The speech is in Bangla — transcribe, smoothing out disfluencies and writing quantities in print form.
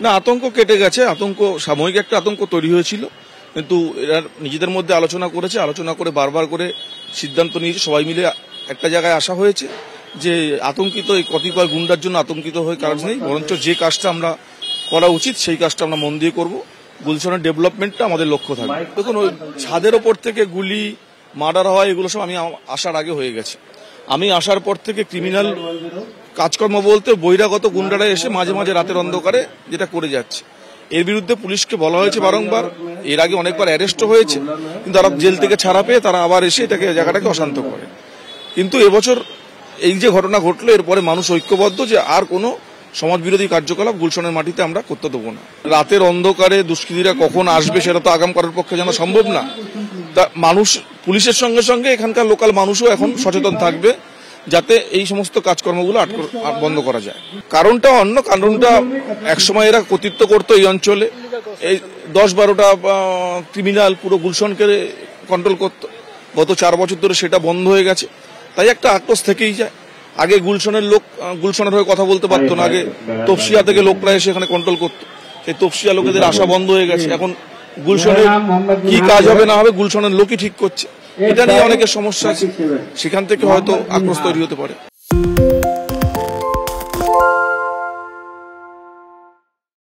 না, আতঙ্ক কেটে গেছে। আতঙ্ক সাময়িক একটা আতঙ্ক তৈরি হয়েছিল, কিন্তু এরা নিজেদের মধ্যে আলোচনা করেছে, আলোচনা করে বারবার করে সিদ্ধান্ত নিয়েছে, সবাই মিলে একটা জায়গায় আসা হয়েছে যে আতঙ্কিত এই কতিপয় গুন্ডার জন্য আতঙ্কিত হয়ে কাজ নেই, বরঞ্চ যে কাজটা আমরা করা উচিত সেই কাজটা আমরা মন দিয়ে করব। গুলশানের ডেভেলপমেন্টটা আমাদের লক্ষ্য থাকবে। দেখুন, ওই ছাদের ওপর থেকে গুলি, মার্ডার হওয়া এগুলো সব আমি আসার আগে হয়ে গেছে। আমি আসার পর থেকে ক্রিমিনাল কাজকর্ম বলতে বহিরাগত গুন্ডারা এসে মাঝে মাঝে রাতের অন্ধকারে যেটা করে যাচ্ছে, এর বিরুদ্ধে পুলিশকে বলা হয়েছে বারংবার। এর আগে অনেকবার অ্যারেস্টও হয়েছে, কিন্তু তারা জেল থেকে ছাড়া পেয়ে তারা আবার এসে জায়গাটাকে অশান্ত করে। কিন্তু এবছর এই যে ঘটনা ঘটলো, এরপরে মানুষ ঐক্যবদ্ধ যে আর কোনো সমাজবিরোধী কার্যকলাপ গুলশানের মাটিতে আমরা করতে দেবো না। রাতের অন্ধকারে দুষ্কৃতীরা কখন আসবে সেটা তো আগাম করার পক্ষে জানা সম্ভব না। তা মানুষ, পুলিশের সঙ্গে সঙ্গে এখানকার লোকাল মানুষও এখন সচেতন থাকবে যাতে এই সমস্ত কাজকর্মগুলো বন্ধ করা যায়। কারণটা অন্য, কারণটা একসময় এরা কর্তৃত্ব করতো এই অঞ্চলে, এই 10-12টা ক্রিমিনাল পুরো গুলশানকে কন্ট্রোল করত। গত 4 বছর ধরে সেটা বন্ধ হয়ে গেছে, তাই একটা আক্রোশ থেকেই যায়। আগে গুলশানের লোক গুলশানের হয়ে কথা বলতে পারতো না, আগে তপসিয়া থেকে লোকরা এসে এখানে কন্ট্রোল করতো। সেই তপসিয়া লোকেদের আসা বন্ধ হয়ে গেছে। এখন গুলশানের কি কাজ হবে না হবে গুলশানের লোকই ঠিক করছে। এটা নিয়ে অনেকের সমস্যা আছে, সেখান থেকে হয়তো আক্রোশ তৈরি হতে পারে।